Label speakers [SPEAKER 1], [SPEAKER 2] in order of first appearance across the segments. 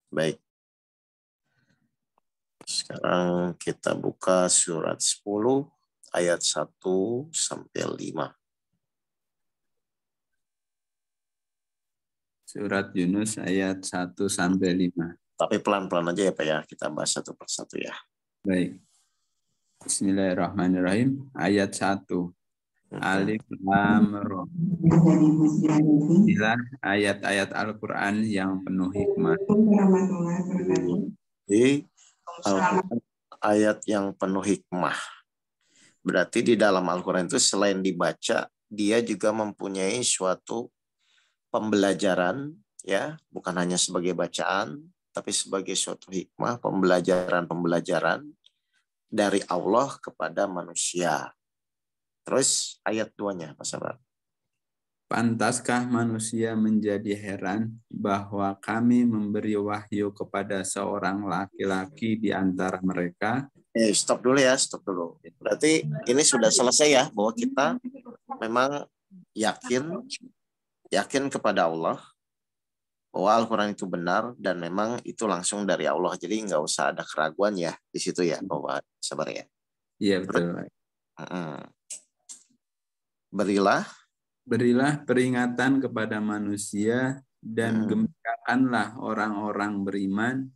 [SPEAKER 1] Baik, sekarang kita buka surat 10 ayat 1 sampai 5.
[SPEAKER 2] Surat Yunus ayat 1 sampai 5.
[SPEAKER 1] Tapi pelan-pelan aja ya Pak ya, kita bahas satu persatu ya.
[SPEAKER 2] Baik. Bismillahirrahmanirrahim. Ayat 1. Alif Lam Ra. Inilah ayat-ayat Al-Qur'an yang penuh hikmah.
[SPEAKER 1] Di Al-Quran ayat yang penuh hikmah. Berarti di dalam Al-Quran itu selain dibaca, dia juga mempunyai suatu pembelajaran, ya, bukan hanya sebagai bacaan, tapi sebagai suatu hikmah, pembelajaran dari Allah kepada manusia. Terus ayat 2-nya, Pak Sabar.
[SPEAKER 2] Pantaskah manusia menjadi heran bahwa kami memberi wahyu kepada seorang laki-laki di antara mereka?
[SPEAKER 1] Stop dulu ya, stop dulu. Berarti ini sudah selesai ya, bahwa kita memang yakin kepada Allah, bahwa Al-Quran itu benar dan memang itu langsung dari Allah. Jadi nggak usah ada keraguan ya di situ ya, Pak Sabar ya.
[SPEAKER 2] Iya betul. Berilah peringatan kepada manusia dan gembirakanlah orang-orang beriman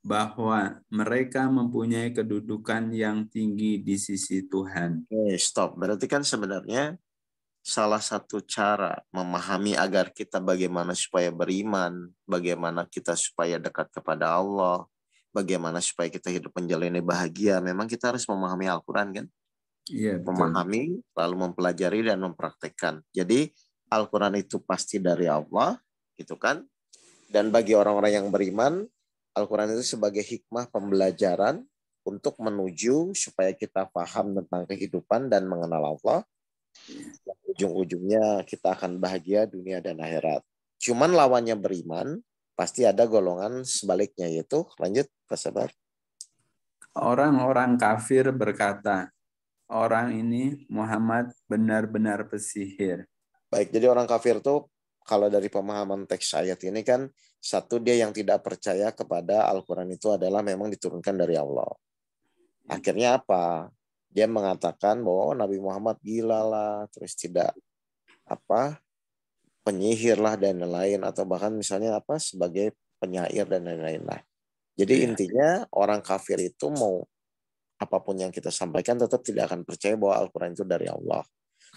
[SPEAKER 2] bahwa mereka mempunyai kedudukan yang tinggi di sisi Tuhan.
[SPEAKER 1] Stop. Berarti kan sebenarnya salah satu cara memahami agar kita bagaimana supaya beriman, bagaimana kita supaya dekat kepada Allah, bagaimana supaya kita hidup menjalani bahagia, memang kita harus memahami Al-Quran kan?
[SPEAKER 2] Iya, betul.
[SPEAKER 1] Memahami, lalu mempelajari dan mempraktekkan. Jadi Al-Quran itu pasti dari Allah, gitu kan? Dan bagi orang-orang yang beriman, Al-Quran itu sebagai hikmah pembelajaran untuk menuju supaya kita paham tentang kehidupan dan mengenal Allah. Ujung-ujungnya kita akan bahagia dunia dan akhirat. Cuman lawannya beriman, pasti ada golongan sebaliknya, yaitu, lanjut Pak Sabar.
[SPEAKER 2] Orang-orang kafir berkata, orang ini Muhammad benar-benar pesihir.
[SPEAKER 1] Baik, jadi orang kafir itu kalau dari pemahaman teks ayat ini kan, satu, dia yang tidak percaya kepada Al-Quran itu adalah memang diturunkan dari Allah. Akhirnya apa? Dia mengatakan bahwa Nabi Muhammad gila lah, terus tidak penyihir lah dan lain-lain, atau bahkan misalnya sebagai penyair dan lain-lain lah. Jadi intinya orang kafir itu mau apapun yang kita sampaikan tetap tidak akan percaya bahwa Al-Quran itu dari Allah.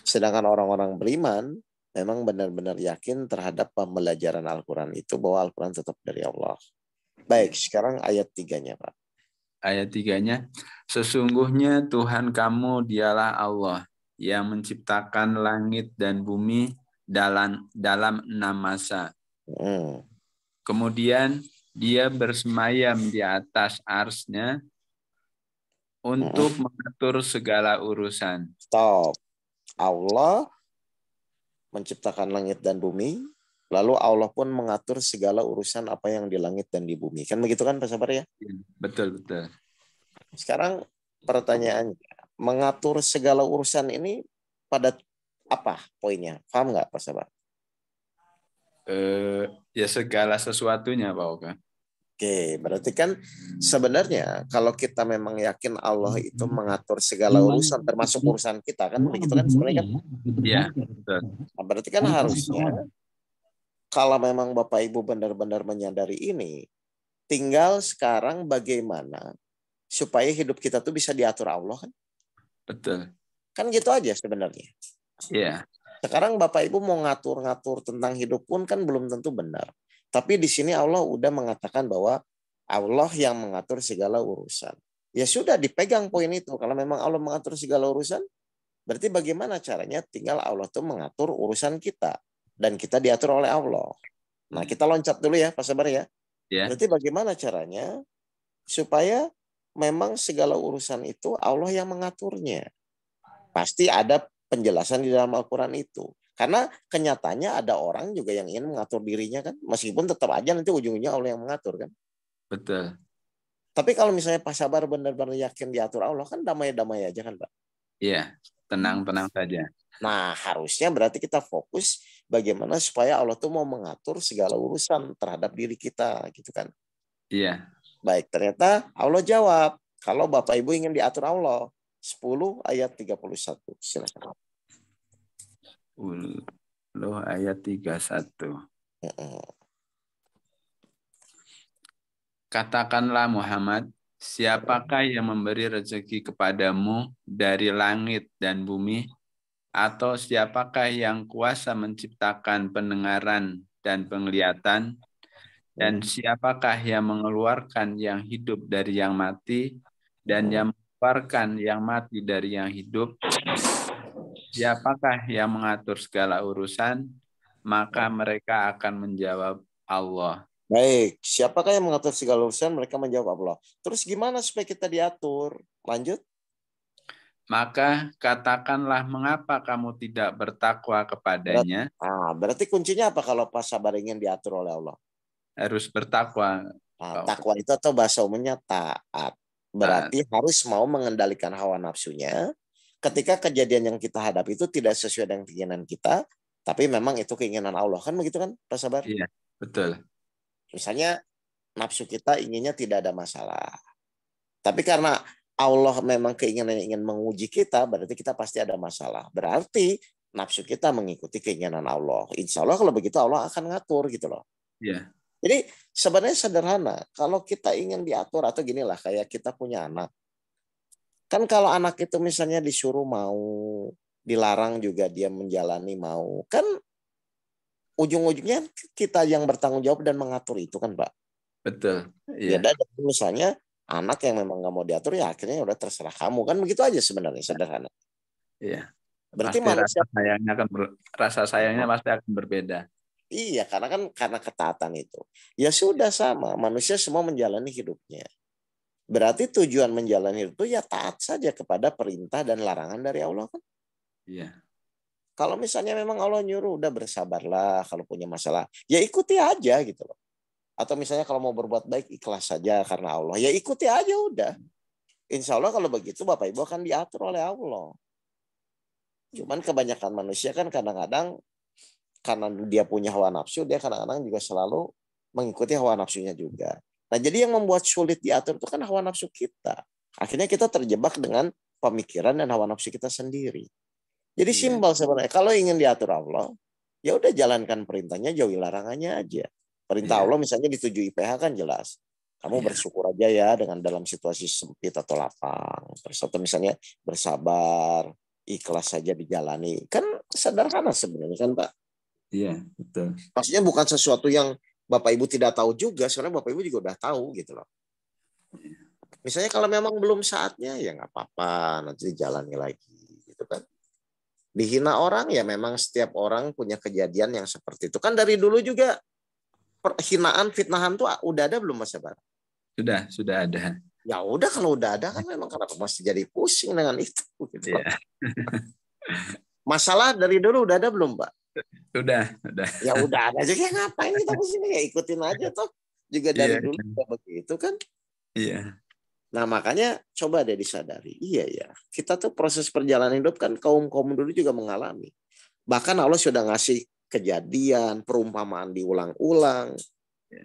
[SPEAKER 1] Sedangkan orang-orang beriman memang benar-benar yakin terhadap pembelajaran Al-Quran itu bahwa Al-Quran tetap dari Allah. Baik, sekarang ayat 3-nya Pak.
[SPEAKER 2] Ayat 3-nya, sesungguhnya Tuhan kamu dialah Allah yang menciptakan langit dan bumi dalam 6 masa. Kemudian dia bersemayam di atas arsy-Nya untuk mengatur segala urusan.
[SPEAKER 1] Stop. Allah menciptakan langit dan bumi, lalu Allah pun mengatur segala urusan apa yang di langit dan di bumi. Kan begitu kan Pak Sabar ya?
[SPEAKER 2] Betul, betul.
[SPEAKER 1] Sekarang pertanyaannya, mengatur segala urusan ini pada apa poinnya? Paham nggak Pak Sabar?
[SPEAKER 2] Ya segala sesuatunya Pak Oka.
[SPEAKER 1] Oke, berarti kan sebenarnya kalau kita memang yakin Allah itu mengatur segala urusan, termasuk urusan kita kan, begitu kan sebenarnya kan?
[SPEAKER 2] Iya, betul.
[SPEAKER 1] Nah, berarti kan harusnya kalau memang Bapak Ibu benar-benar menyadari ini, tinggal sekarang bagaimana supaya hidup kita tuh bisa diatur Allah kan?
[SPEAKER 2] Betul.
[SPEAKER 1] Kan gitu aja sebenarnya.
[SPEAKER 2] Iya.
[SPEAKER 1] Sekarang Bapak Ibu mau ngatur-ngatur tentang hidup pun kan belum tentu benar. Tapi di sini Allah udah mengatakan bahwa Allah yang mengatur segala urusan. Ya sudah dipegang poin itu. Kalau memang Allah mengatur segala urusan, berarti bagaimana caranya? Tinggal Allah tuh mengatur urusan kita. Dan kita diatur oleh Allah. Nah kita loncat dulu ya Pak Sabar ya. Berarti bagaimana caranya supaya memang segala urusan itu Allah yang mengaturnya. Pasti ada penjelasan di dalam Al-Quran itu. Karena kenyataannya ada orang juga yang ingin mengatur dirinya kan. Meskipun tetap aja nanti ujungnya Allah yang mengatur kan.
[SPEAKER 2] Betul.
[SPEAKER 1] Tapi kalau misalnya Pak Sabar benar-benar yakin diatur Allah kan damai-damai aja kan Pak.
[SPEAKER 2] Iya, tenang-tenang saja.
[SPEAKER 1] Nah harusnya berarti kita fokus bagaimana supaya Allah tuh mau mengatur segala urusan terhadap diri kita gitu kan.
[SPEAKER 2] Iya.
[SPEAKER 1] Baik, ternyata Allah jawab. Kalau Bapak Ibu ingin diatur Allah. 10 ayat 31. Silakan.
[SPEAKER 2] 10 ayat 31. Katakanlah Muhammad, siapakah yang memberi rezeki kepadamu dari langit dan bumi? Atau siapakah yang kuasa menciptakan pendengaran dan penglihatan? Dan siapakah yang mengeluarkan yang hidup dari yang mati? Dan yang mengeluarkan yang mati dari yang hidup? Siapakah yang mengatur segala urusan? Maka mereka akan menjawab Allah.
[SPEAKER 1] Baik, siapakah yang mengatur segala urusan? Mereka menjawab Allah. Terus gimana supaya kita diatur? Lanjut.
[SPEAKER 2] Maka katakanlah mengapa kamu tidak bertakwa kepadanya?
[SPEAKER 1] Berarti kuncinya apa kalau pas sabar ingin diatur oleh Allah?
[SPEAKER 2] Harus bertakwa.
[SPEAKER 1] Takwa itu atau bahasa umumnya taat. Berarti harus mau mengendalikan hawa nafsunya. Ketika kejadian yang kita hadapi itu tidak sesuai dengan keinginan kita, tapi memang itu keinginan Allah. Kan begitu kan, Pak Sabar?
[SPEAKER 2] Iya, betul.
[SPEAKER 1] Misalnya nafsu kita inginnya tidak ada masalah. Tapi karena Allah memang keinginannya ingin menguji kita, berarti kita pasti ada masalah. Berarti nafsu kita mengikuti keinginan Allah. Insya Allah kalau begitu Allah akan ngatur gitu loh.
[SPEAKER 2] Iya.
[SPEAKER 1] Jadi sebenarnya sederhana. Kalau kita ingin diatur atau ginilah kayak kita punya anak. Kan kalau anak itu misalnya disuruh mau, dilarang juga dia menjalani mau. Kan ujung-ujungnya kita yang bertanggung jawab dan mengatur itu kan Pak.
[SPEAKER 2] Betul.
[SPEAKER 1] Ya
[SPEAKER 2] Iya.
[SPEAKER 1] misalnya anak yang memang nggak mau diatur ya akhirnya udah terserah kamu. Kan begitu aja sebenarnya sederhana.
[SPEAKER 2] Iya.
[SPEAKER 1] Berarti
[SPEAKER 2] Pasti
[SPEAKER 1] manusia
[SPEAKER 2] rasa sayangnya pasti akan berbeda.
[SPEAKER 1] iya karena ketaatan itu. Ya sudah sama, manusia semua menjalani hidupnya. Berarti tujuan menjalani hidup itu ya taat saja kepada perintah dan larangan dari Allah kan.
[SPEAKER 2] Iya.
[SPEAKER 1] Kalau misalnya memang Allah nyuruh udah bersabarlah kalau punya masalah, ya ikuti aja gitu loh. Atau misalnya kalau mau berbuat baik ikhlas saja karena Allah, ya ikuti aja udah. Insya Allah kalau begitu Bapak Ibu akan diatur oleh Allah. Cuman kebanyakan manusia kan kadang-kadang karena dia punya hawa nafsu, dia kadang-kadang juga selalu mengikuti hawa nafsunya juga. Nah, jadi yang membuat sulit diatur itu kan hawa nafsu kita. Akhirnya kita terjebak dengan pemikiran dan hawa nafsu kita sendiri. Jadi simpel sebenarnya. Kalau ingin diatur Allah, ya udah jalankan perintahnya, jauhi larangannya aja. Perintah Allah misalnya di 7 IPH kan jelas. Kamu bersyukur aja ya dengan dalam situasi sempit atau lapang. Terus atau misalnya bersabar, ikhlas saja dijalani. Kan sederhana sebenarnya kan Pak.
[SPEAKER 2] Iya, betul.
[SPEAKER 1] Maksudnya bukan sesuatu yang Bapak Ibu tidak tahu juga, sebenarnya Bapak Ibu juga udah tahu gitu loh. Misalnya kalau memang belum saatnya ya nggak apa-apa, nanti dijalani lagi gitu kan. Dihina orang ya memang setiap orang punya kejadian yang seperti itu. Kan dari dulu juga hinaan, fitnahan tuh udah ada belum Mas Sabar?
[SPEAKER 2] Sudah ada.
[SPEAKER 1] Ya udah kalau udah ada kan memang kenapa masih jadi pusing dengan itu gitu.
[SPEAKER 2] Iya.
[SPEAKER 1] Masalah dari dulu udah ada belum, Pak?
[SPEAKER 2] Udah.
[SPEAKER 1] Ya udah ada aja, ngapain kita pusing ya ikutin aja toh. Juga dari dulu udah begitu kan.
[SPEAKER 2] Iya.
[SPEAKER 1] Nah makanya coba deh disadari. Iya ya, kita tuh proses perjalanan hidup kan kaum dulu juga mengalami. Bahkan Allah sudah ngasih kejadian, perumpamaan diulang-ulang.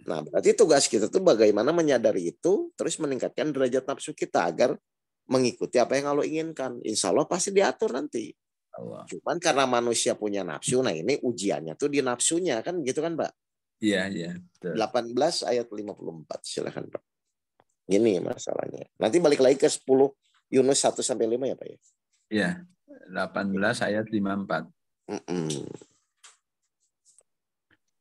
[SPEAKER 1] Nah berarti tugas kita tuh bagaimana menyadari itu, terus meningkatkan derajat nafsu kita agar mengikuti apa yang Allah inginkan. Insya Allah pasti diatur nanti. Allah. Cuman karena manusia punya nafsu, nah ini ujiannya tuh di nafsunya kan gitu kan Pak?
[SPEAKER 2] Iya. Betul.
[SPEAKER 1] 18 ayat 54 silakan Pak. Gini masalahnya. Nanti balik lagi ke 10 Yunus 1 sampai 5 ya Pak ya.
[SPEAKER 2] Iya. 18 ayat 54.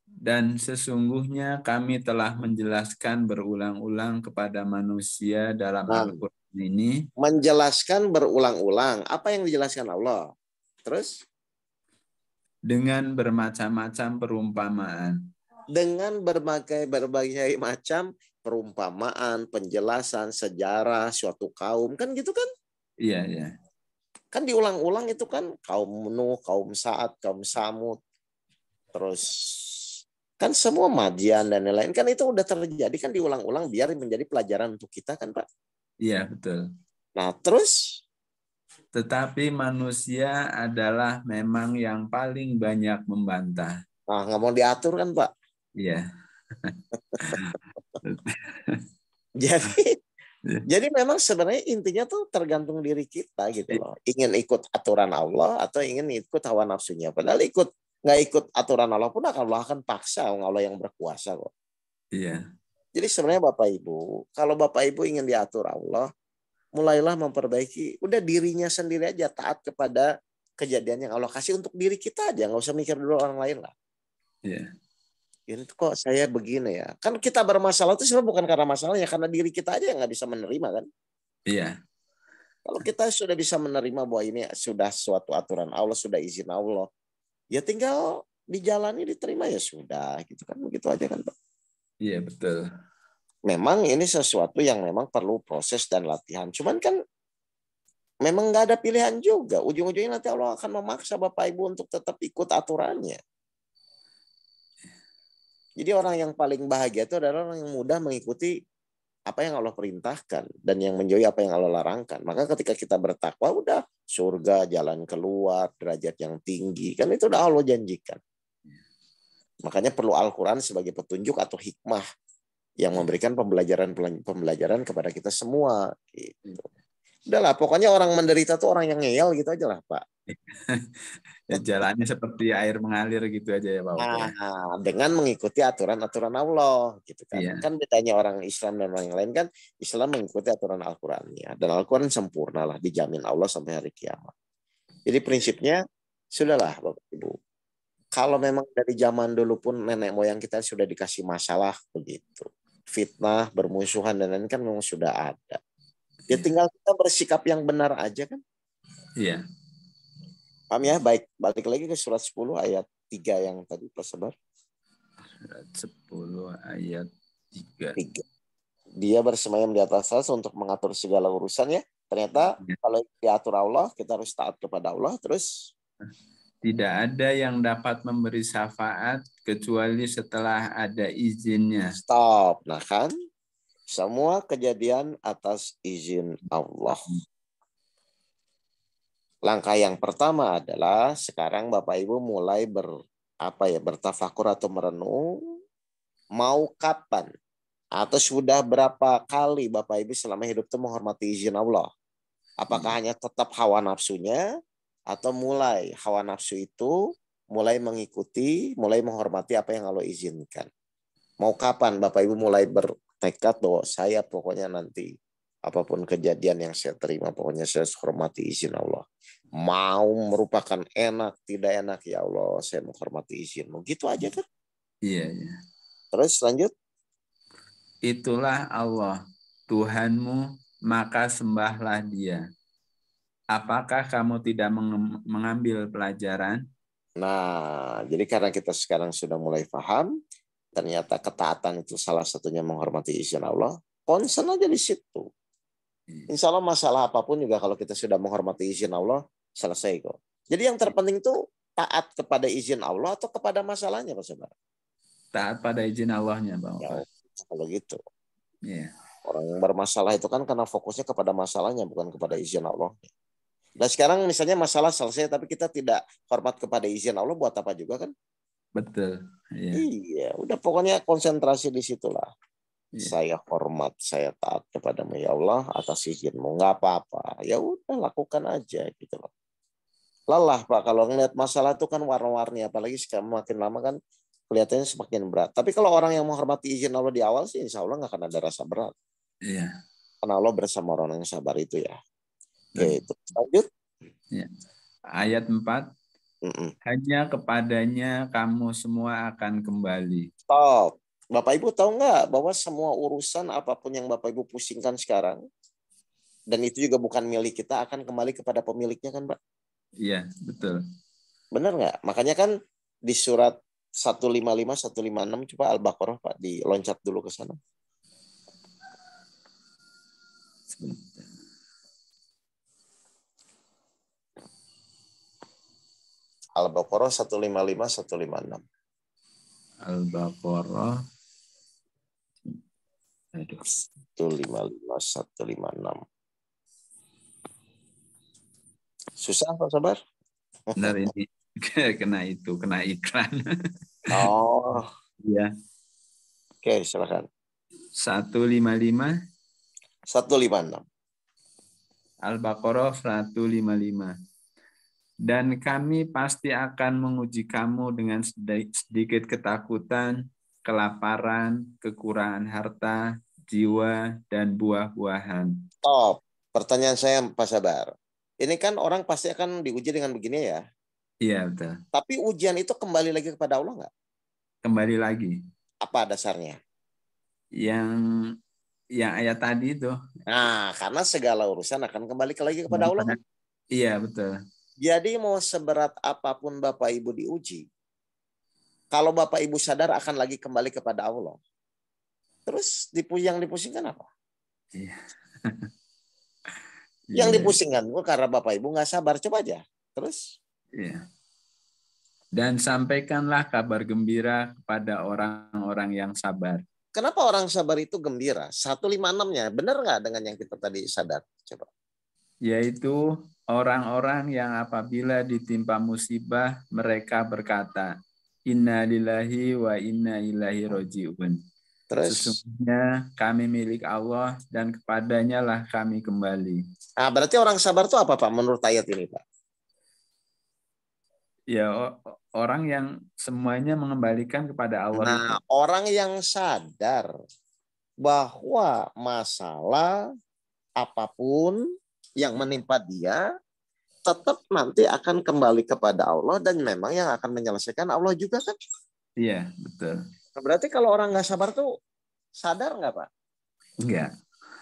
[SPEAKER 2] Dan sesungguhnya kami telah menjelaskan berulang-ulang kepada manusia dalam Al-Quran ini.
[SPEAKER 1] Menjelaskan berulang-ulang. Apa yang dijelaskan Allah? Terus?
[SPEAKER 2] Dengan bermacam-macam perumpamaan.
[SPEAKER 1] Dengan berbagai macam perumpamaan, penjelasan, sejarah, suatu kaum. Kan gitu kan?
[SPEAKER 2] Iya.
[SPEAKER 1] Kan diulang-ulang itu kan kaum Nuh, kaum Sa'ad, kaum Samud. Terus kan semua Madian dan lain-lain kan itu udah terjadi kan diulang-ulang biar menjadi pelajaran untuk kita kan Pak.
[SPEAKER 2] Iya betul.
[SPEAKER 1] Nah terus
[SPEAKER 2] tetapi manusia adalah memang yang paling banyak membantah.
[SPEAKER 1] Nah nggak mau diatur kan Pak.
[SPEAKER 2] Iya.
[SPEAKER 1] Jadi jadi memang sebenarnya intinya tuh tergantung diri kita gitu loh. Ingin ikut aturan Allah atau ingin ikut hawa nafsunya. Padahal nggak ikut aturan Allah pun Allah akan paksa, Allah yang berkuasa kok.
[SPEAKER 2] Iya.
[SPEAKER 1] Jadi sebenarnya Bapak Ibu, kalau Bapak Ibu ingin diatur Allah, mulailah memperbaiki. Udah dirinya sendiri aja taat kepada kejadian yang Allah kasih untuk diri kita aja, nggak usah mikir dulu orang lain lah.
[SPEAKER 2] Iya.
[SPEAKER 1] Ini kok saya begini ya. Kan kita bermasalah itu sebenarnya bukan karena masalahnya, karena diri kita aja yang nggak bisa menerima kan.
[SPEAKER 2] Iya.
[SPEAKER 1] Kalau kita sudah bisa menerima bahwa ini sudah suatu aturan Allah, sudah izin Allah, ya tinggal dijalani, diterima ya sudah, gitu kan. Begitu aja kan, Pak.
[SPEAKER 2] Iya, betul.
[SPEAKER 1] Memang ini sesuatu yang memang perlu proses dan latihan. Cuman kan memang nggak ada pilihan juga. Ujung-ujungnya nanti Allah akan memaksa Bapak Ibu untuk tetap ikut aturannya. Jadi orang yang paling bahagia itu adalah orang yang mudah mengikuti apa yang Allah perintahkan dan yang menjauhi apa yang Allah larangkan. Maka ketika kita bertakwa, udah surga, jalan keluar, derajat yang tinggi. Kan itu udah Allah janjikan. Makanya perlu Al-Quran sebagai petunjuk atau hikmah yang memberikan pembelajaran kepada kita semua. Gitu. Udahlah, pokoknya orang menderita tuh orang yang ngeyel gitu aja lah, Pak.
[SPEAKER 2] Ya, jalannya seperti air mengalir gitu aja ya Pak.
[SPEAKER 1] Nah, dengan mengikuti aturan-aturan Allah gitu kan.
[SPEAKER 2] Iya.
[SPEAKER 1] Kan bedanya orang Islam dan orang yang lain kan, Islam mengikuti aturan Al-Qur'annya dan Al-Qur'an sempurna lah, dijamin Allah sampai hari kiamat. Jadi prinsipnya sudahlah Bapak Ibu. Kalau memang dari zaman dulu pun nenek moyang kita sudah dikasih masalah begitu. Fitnah, bermusuhan dan lain kan memang sudah ada. Ya tinggal kita bersikap yang benar aja kan.
[SPEAKER 2] Iya.
[SPEAKER 1] Paham ya? Baik, balik lagi ke surat 10 ayat 3 yang tadi Pak Sabar.
[SPEAKER 2] Surat 10 ayat 3.
[SPEAKER 1] Dia bersemayam di atas aras untuk mengatur segala urusannya. Ternyata kalau diatur Allah, kita harus taat kepada Allah. Terus
[SPEAKER 2] tidak ada yang dapat memberi syafaat kecuali setelah ada izinnya.
[SPEAKER 1] Stop. Nah kan, semua kejadian atas izin Allah. Langkah yang pertama adalah sekarang Bapak Ibu mulai bertafakur atau merenung mau kapan atau sudah berapa kali Bapak Ibu selama hidup itu menghormati izin Allah. Apakah hanya tetap hawa nafsunya atau mulai hawa nafsu itu mulai mengikuti, mulai menghormati apa yang Allah izinkan. Mau kapan Bapak Ibu mulai bertekad bahwa saya pokoknya nanti apapun kejadian yang saya terima, pokoknya saya hormati izin Allah. Mau merupakan enak, tidak enak, ya Allah, saya menghormati izin-Mu. Gitu aja kan?
[SPEAKER 2] Iya, iya.
[SPEAKER 1] Terus lanjut.
[SPEAKER 2] Itulah Allah, Tuhanmu, maka sembahlah Dia. Apakah kamu tidak mengambil pelajaran?
[SPEAKER 1] Nah, jadi karena kita sekarang sudah mulai paham, ternyata ketaatan itu salah satunya menghormati izin Allah, concern aja di situ. Insya Allah masalah apapun juga kalau kita sudah menghormati izin Allah, selesai kok. Jadi yang terpenting itu taat kepada izin Allah atau kepada masalahnya, Pak Sabar?
[SPEAKER 2] Taat pada izin Allahnya, Pak.
[SPEAKER 1] Ya, kalau gitu.
[SPEAKER 2] Yeah.
[SPEAKER 1] Orang yang bermasalah itu kan karena fokusnya kepada masalahnya, bukan kepada izin Allah. Nah sekarang misalnya masalah selesai, tapi kita tidak hormat kepada izin Allah, buat apa juga kan?
[SPEAKER 2] Betul. Yeah.
[SPEAKER 1] Iya, udah pokoknya konsentrasi di situlah.
[SPEAKER 2] Yeah.
[SPEAKER 1] Saya hormat, saya taat kepada-Mu ya Allah atas izin-Mu, nggak apa-apa. Ya udah lakukan aja gitu loh. Lelah Pak kalau ngeliat masalah itu kan warna-warni, apalagi sekarang makin lama kan kelihatannya semakin berat. Tapi kalau orang yang menghormati izin Allah di awal sih insya Allah nggak akan ada rasa berat.
[SPEAKER 2] Iya.
[SPEAKER 1] Karena Allah bersama orang yang sabar itu ya. Oke, itu lanjut.
[SPEAKER 2] Ya. Ayat 4. Hanya kepadanya kamu semua akan kembali.
[SPEAKER 1] Stop. Bapak Ibu tahu nggak bahwa semua urusan apapun yang Bapak Ibu pusingkan sekarang, dan itu juga bukan milik kita, akan kembali kepada pemiliknya kan Pak?
[SPEAKER 2] Iya, betul.
[SPEAKER 1] Benar nggak? Makanya kan di surat 155, 156, coba Al-Baqarah Pak, diloncat dulu ke sana.
[SPEAKER 2] Sebentar.
[SPEAKER 1] Al-Baqarah 155, 156.
[SPEAKER 2] Al-Baqarah
[SPEAKER 1] 155, 156. Susah Pak Sabar?
[SPEAKER 2] Benar ini kena iklan.
[SPEAKER 1] Oh.
[SPEAKER 2] Iya.
[SPEAKER 1] Oke, silakan.
[SPEAKER 2] 155.
[SPEAKER 1] 156.
[SPEAKER 2] Al-Baqarah 155. Dan kami pasti akan menguji kamu dengan sedikit ketakutan, kelaparan, kekurangan harta, jiwa, dan buah-buahan.
[SPEAKER 1] Top. Pertanyaan saya, Pak Sabar. Ini kan orang pasti akan diuji dengan begini ya.
[SPEAKER 2] Iya, betul.
[SPEAKER 1] Tapi ujian itu kembali lagi kepada Allah nggak?
[SPEAKER 2] Kembali lagi.
[SPEAKER 1] Apa dasarnya?
[SPEAKER 2] Yang ayat tadi itu.
[SPEAKER 1] Nah, karena segala urusan akan kembali lagi kepada Allah kan?
[SPEAKER 2] Iya, betul.
[SPEAKER 1] Jadi mau seberat apapun Bapak Ibu diuji, kalau Bapak Ibu sadar akan lagi kembali kepada Allah. Terus yang dipusingkan apa?
[SPEAKER 2] Iya.
[SPEAKER 1] Yang dipusingkan karena Bapak Ibu nggak sabar. Coba aja. Terus?
[SPEAKER 2] Iya. Dan sampaikanlah kabar gembira kepada orang-orang yang sabar.
[SPEAKER 1] Kenapa orang sabar itu gembira? 156-nya benar nggak dengan yang kita tadi sadar? Coba.
[SPEAKER 2] Yaitu orang-orang yang apabila ditimpa musibah mereka berkata, Inna lillahi wa inna ilaihi roji'un.
[SPEAKER 1] Terus?
[SPEAKER 2] Sesungguhnya kami milik Allah dan kepadanya lah kami kembali.
[SPEAKER 1] Nah, berarti orang sabar itu apa Pak menurut ayat ini Pak?
[SPEAKER 2] Ya, orang yang semuanya mengembalikan kepada Allah.
[SPEAKER 1] Nah,
[SPEAKER 2] itu.
[SPEAKER 1] Orang yang sadar bahwa masalah apapun yang menimpa dia tetap nanti akan kembali kepada Allah dan memang yang akan menyelesaikan Allah juga kan?
[SPEAKER 2] Iya, betul.
[SPEAKER 1] Berarti kalau orang nggak sabar tuh sadar nggak Pak?
[SPEAKER 2] Enggak.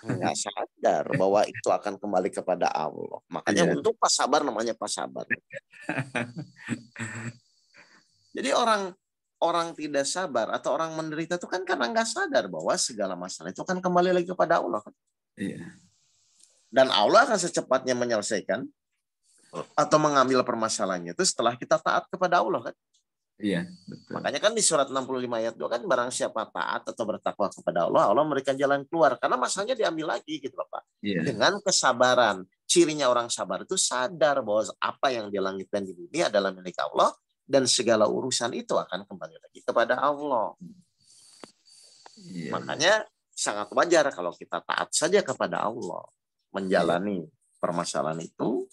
[SPEAKER 1] Nggak sadar bahwa itu akan kembali kepada Allah. Makanya untuk pas sabar namanya pas sabar. Jadi orang tidak sabar atau orang menderita itu kan karena nggak sadar bahwa segala masalah itu akan kembali lagi kepada Allah kan?
[SPEAKER 2] Iya.
[SPEAKER 1] Dan Allah akan secepatnya menyelesaikan atau mengambil permasalahannya itu setelah kita taat kepada Allah kan?
[SPEAKER 2] Iya, betul.
[SPEAKER 1] Makanya kan di surat 65 ayat 2 kan barang siapa taat atau bertakwa kepada Allah, Allah memberikan jalan keluar. Karena masalahnya diambil lagi gitu Bapak.
[SPEAKER 2] Iya.
[SPEAKER 1] Dengan kesabaran. Cirinya orang sabar itu sadar bahwa apa yang di langit dan di bumi adalah milik Allah dan segala urusan itu akan kembali lagi kepada Allah. Iya. Makanya sangat wajar kalau kita taat saja kepada Allah. Menjalani permasalahan itu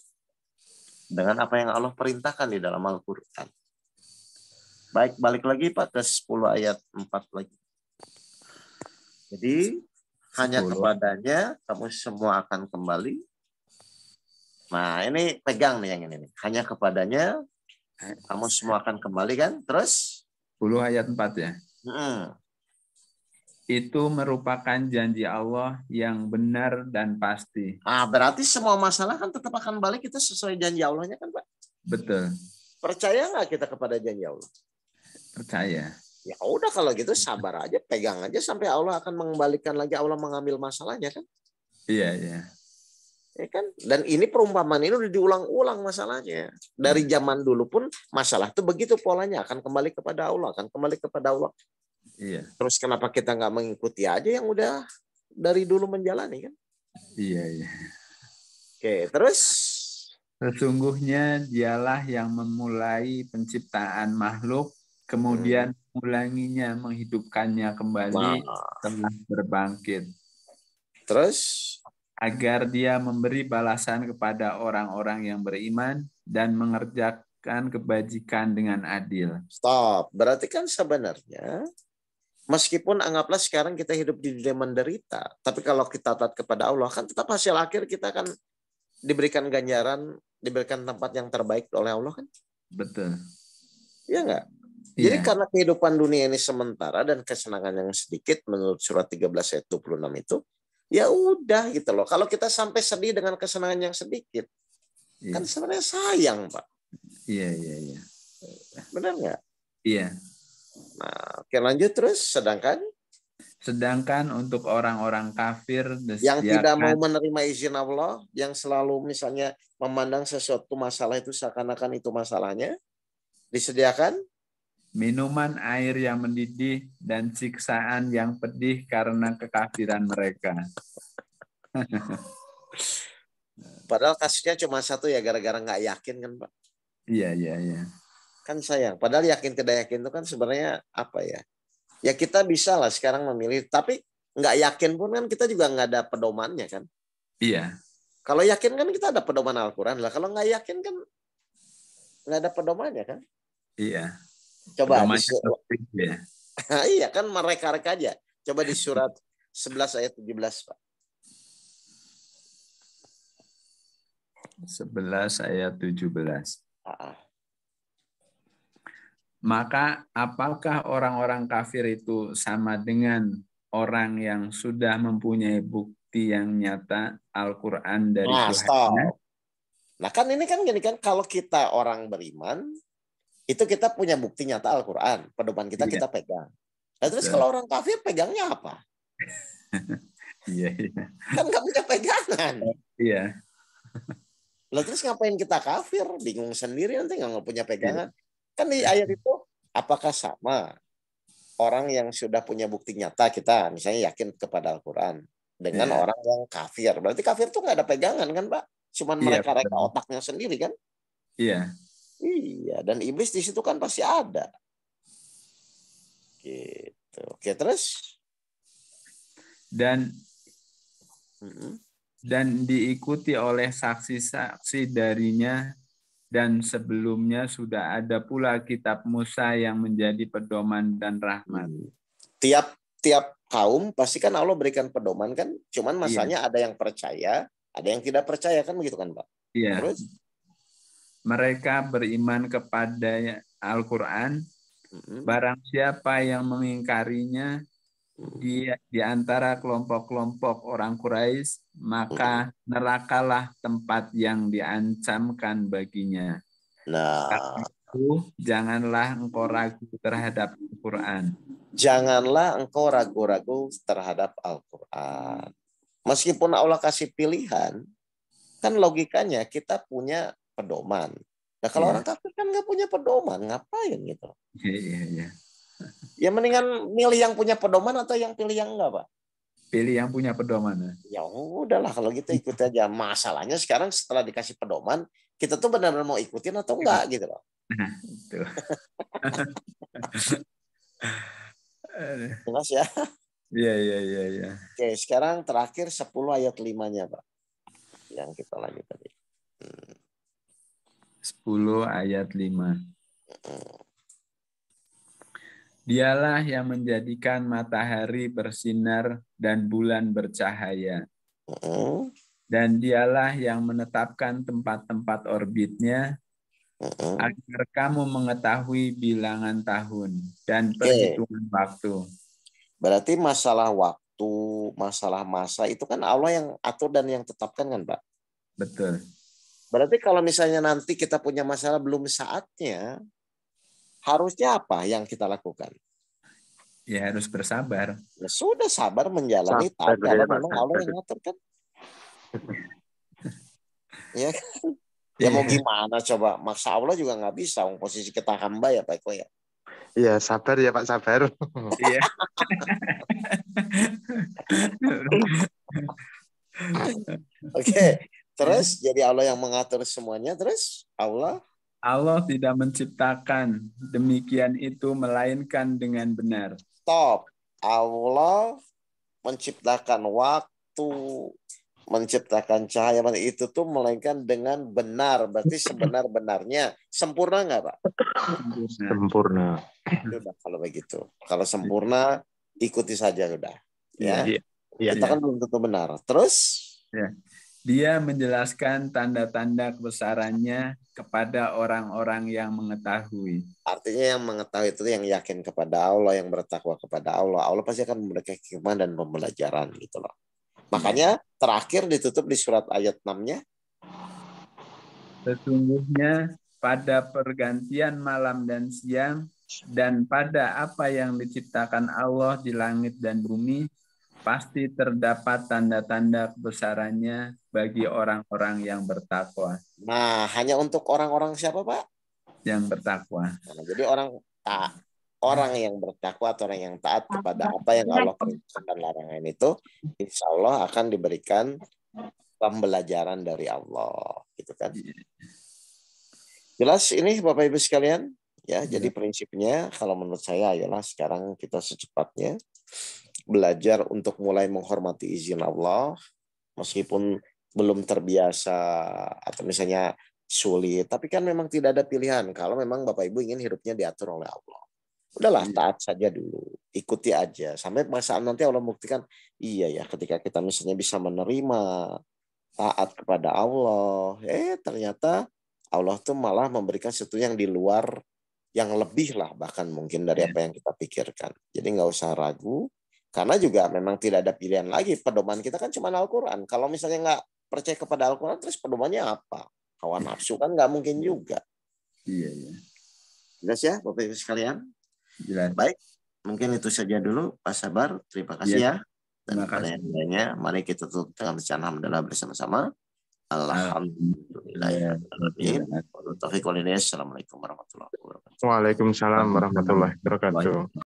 [SPEAKER 1] dengan apa yang Allah perintahkan di dalam Al-Quran. Baik, balik lagi Pak ke 10 ayat 4 lagi. Jadi, 10. Hanya kepadanya kamu semua akan kembali. Nah, ini pegang nih yang ini. Hanya kepadanya kamu semua akan kembali kan? Terus?
[SPEAKER 2] 10 ayat 4 ya? Itu merupakan janji Allah yang benar dan pasti.
[SPEAKER 1] Berarti semua masalah kan tetap akan balik kita sesuai janji Allahnya kan Pak?
[SPEAKER 2] Betul.
[SPEAKER 1] Percaya nggak kita kepada janji Allah?
[SPEAKER 2] Percaya.
[SPEAKER 1] Ya udah kalau gitu sabar aja, pegang aja sampai Allah akan mengembalikan lagi, Allah mengambil masalahnya kan?
[SPEAKER 2] Iya, iya.
[SPEAKER 1] Ya kan? Dan ini perumpamaan ini udah diulang-ulang masalahnya. Dari zaman dulu pun masalah itu begitu polanya, akan kembali kepada Allah, akan kembali kepada Allah.
[SPEAKER 2] Iya.
[SPEAKER 1] Terus kenapa kita nggak mengikuti aja yang udah dari dulu menjalani kan?
[SPEAKER 2] Iya, iya. Oke,
[SPEAKER 1] terus?
[SPEAKER 2] Sesungguhnya dialah yang memulai penciptaan makhluk, kemudian mengulanginya, menghidupkannya kembali setelah berbangkit.
[SPEAKER 1] Terus?
[SPEAKER 2] Agar dia memberi balasan kepada orang-orang yang beriman dan mengerjakan kebajikan dengan adil.
[SPEAKER 1] Stop. Berarti kan sebenarnya meskipun anggaplah sekarang kita hidup di dunia menderita, tapi kalau kita taat kepada Allah kan tetap hasil akhir kita akan diberikan ganjaran, diberikan tempat yang terbaik oleh Allah kan?
[SPEAKER 2] Betul.
[SPEAKER 1] Iya nggak? Jadi karena kehidupan dunia ini sementara dan kesenangan yang sedikit menurut surat 13 ayat 26 itu, ya udah gitu loh. Kalau kita sampai sedih dengan kesenangan yang sedikit, kan sebenarnya sayang Pak.
[SPEAKER 2] Iya, iya, iya.
[SPEAKER 1] Benar nggak?
[SPEAKER 2] Iya.
[SPEAKER 1] Nah, oke lanjut terus. Sedangkan
[SPEAKER 2] untuk orang-orang kafir
[SPEAKER 1] yang tidak mau menerima izin Allah, yang selalu misalnya memandang sesuatu masalah itu seakan-akan itu masalahnya, disediakan
[SPEAKER 2] minuman air yang mendidih dan siksaan yang pedih karena kekafiran mereka.
[SPEAKER 1] Padahal kasusnya cuma satu ya, gara-gara nggak yakin kan Pak?
[SPEAKER 2] Iya, iya, iya.
[SPEAKER 1] Kan sayang. Padahal yakin tidak yakin itu kan sebenarnya apa ya? Ya kita bisa lah sekarang memilih. Tapi Nggak yakin pun kan kita juga nggak ada pedomannya kan.
[SPEAKER 2] Iya.
[SPEAKER 1] Kalau yakin kan kita ada pedoman Al-Quran lah. Kalau nggak yakin kan nggak ada pedomannya kan.
[SPEAKER 2] Iya.
[SPEAKER 1] Coba di
[SPEAKER 2] Pedomannya ya.
[SPEAKER 1] iya kan mereka-reka aja. Coba di surat 11 ayat 17, Pak.
[SPEAKER 2] 11 ayat 17.
[SPEAKER 1] Ah.
[SPEAKER 2] Maka apakah orang-orang kafir itu sama dengan orang yang sudah mempunyai bukti yang nyata Al-Quran dari
[SPEAKER 1] Nah,
[SPEAKER 2] Tuhannya?
[SPEAKER 1] stop. Nah kan ini kan gini kan, kalau kita orang beriman, itu kita punya bukti nyata Al-Quran. Pedoman kita
[SPEAKER 2] Iya.
[SPEAKER 1] kita pegang. Nah, terus kalau orang kafir pegangnya apa?
[SPEAKER 2] Iya, iya.
[SPEAKER 1] Kan nggak punya pegangan.
[SPEAKER 2] Iya.
[SPEAKER 1] Lalu terus ngapain kita kafir? Bingung sendiri nanti nggak punya pegangan.
[SPEAKER 2] Iya.
[SPEAKER 1] Kan di ayat itu, apakah sama orang yang sudah punya bukti nyata kita, misalnya yakin kepada Al-Quran, dengan
[SPEAKER 2] Iya.
[SPEAKER 1] orang yang kafir. Berarti kafir tuh nggak ada pegangan kan, Pak? Cuman
[SPEAKER 2] Iya,
[SPEAKER 1] mereka reka
[SPEAKER 2] betul.
[SPEAKER 1] otaknya sendiri kan?
[SPEAKER 2] Iya.
[SPEAKER 1] Iya, dan iblis di situ kan pasti ada. Gitu. Oke, terus?
[SPEAKER 2] Dan diikuti oleh saksi-saksi darinya, dan sebelumnya sudah ada pula kitab Musa yang menjadi pedoman dan rahmat.
[SPEAKER 1] Tiap kaum pasti kan Allah berikan pedoman kan, cuman masalahnya
[SPEAKER 2] Iya.
[SPEAKER 1] ada yang percaya, ada yang tidak percaya kan begitu kan, Pak?
[SPEAKER 2] Iya.
[SPEAKER 1] Terus?
[SPEAKER 2] Mereka beriman kepada Al-Quran. Barang siapa yang mengingkarinya di antara kelompok-kelompok orang Quraisy, maka nerakalah tempat yang diancamkan baginya.
[SPEAKER 1] Nah,
[SPEAKER 2] Karena itu, janganlah engkau ragu terhadap Al-Quran.
[SPEAKER 1] janganlah engkau ragu-ragu terhadap Al-Quran. Meskipun Allah kasih pilihan, kan logikanya kita punya pedoman. Nah kalau orang kafir kan nggak punya pedoman, ngapain gitu?
[SPEAKER 2] Iya.
[SPEAKER 1] Ya mendingan milih yang punya pedoman atau yang pilih yang enggak, Pak?
[SPEAKER 2] Pilih yang punya pedoman.
[SPEAKER 1] Ya udahlah kalau gitu ikut aja. Masalahnya sekarang setelah dikasih pedoman, kita tuh benar-benar mau ikutin atau enggak gitu loh.
[SPEAKER 2] Nah, itu.
[SPEAKER 1] Jelas ya?
[SPEAKER 2] Iya.
[SPEAKER 1] Oke, sekarang terakhir 10 ayat 5-nya, Pak. Yang kita lanjut tadi.
[SPEAKER 2] 10 ayat 5. Dialah yang menjadikan matahari bersinar dan bulan bercahaya. Dan dialah yang menetapkan tempat-tempat orbitnya agar kamu mengetahui bilangan tahun dan perhitungan waktu.
[SPEAKER 1] Berarti masalah waktu, masalah masa itu kan Allah yang atur dan yang tetapkan kan, Pak?
[SPEAKER 2] Betul.
[SPEAKER 1] Berarti kalau misalnya nanti kita punya masalah belum saatnya, harusnya apa yang kita lakukan?
[SPEAKER 2] Ya harus bersabar.
[SPEAKER 1] Ya sudah sabar menjalani taat kalau memang Allah yang ngatur kan. Ya kan? Ya mau gimana coba, maksa Allah juga nggak bisa. Posisi kita hamba ya Pak Eko ya.
[SPEAKER 3] Iya sabar ya Pak, sabar.
[SPEAKER 2] Iya.
[SPEAKER 1] Oke, terus jadi Allah yang mengatur semuanya. Terus Allah
[SPEAKER 2] tidak menciptakan demikian itu melainkan dengan benar.
[SPEAKER 1] Stop. Allah menciptakan waktu, menciptakan cahaya, itu tuh melainkan dengan benar. Berarti sebenar-benarnya. Sempurna nggak, Pak?
[SPEAKER 3] Sempurna.
[SPEAKER 1] Udah kalau begitu. Kalau sempurna, ikuti saja udah. Ya. Kita kan belum tentu benar. Terus?
[SPEAKER 2] Ya. Dia menjelaskan tanda-tanda kebesarannya kepada orang-orang yang mengetahui.
[SPEAKER 1] Artinya yang mengetahui itu yang yakin kepada Allah, yang bertakwa kepada Allah. Allah pasti akan memberikan hikmah dan pembelajaran gitu loh. Makanya terakhir ditutup di surat ayat 6-nya.
[SPEAKER 2] Sesungguhnya pada pergantian malam dan siang dan pada apa yang diciptakan Allah di langit dan bumi, pasti terdapat tanda-tanda kebesarannya bagi orang-orang yang bertakwa.
[SPEAKER 1] Nah, hanya untuk orang-orang siapa, Pak?
[SPEAKER 2] Yang bertakwa.
[SPEAKER 1] Nah, jadi orang yang bertakwa atau orang yang taat kepada apa yang Allah perintahkan dan larangan itu, insya Allah akan diberikan pembelajaran dari Allah, gitu kan? Jelas ini Bapak Ibu sekalian, ya. Jadi prinsipnya kalau menurut saya adalah sekarang kita secepatnya belajar untuk mulai menghormati izin Allah, meskipun belum terbiasa atau misalnya sulit, tapi kan memang tidak ada pilihan kalau memang Bapak Ibu ingin hidupnya diatur oleh Allah. Udahlah, taat saja dulu, ikuti aja sampai masa nanti Allah buktikan, iya ya, ketika kita misalnya bisa menerima taat kepada Allah, ternyata Allah tuh malah memberikan sesuatu yang di luar, yang lebih lah bahkan mungkin dari apa yang kita pikirkan. Jadi nggak usah ragu, karena juga memang tidak ada pilihan lagi. Pedoman kita kan cuma Al-Quran. Kalau misalnya nggak percaya kepada Al-Quran, terus pedomannya apa? Hawa nafsu kan nggak mungkin juga.
[SPEAKER 2] Iya, iya.
[SPEAKER 1] Jelas ya Bapak Ibu sekalian?
[SPEAKER 2] Jelas.
[SPEAKER 1] Baik, mungkin itu saja dulu Pak Sabar. Terima kasih ya. Dan
[SPEAKER 2] Terima kasih.
[SPEAKER 1] pada lainnya, mari kita tutup dengan bacaan alhamdulillah bersama-sama. Alhamdulillah. Assalamualaikum warahmatullahi wabarakatuh.
[SPEAKER 3] Waalaikumsalam warahmatullahi wabarakatuh.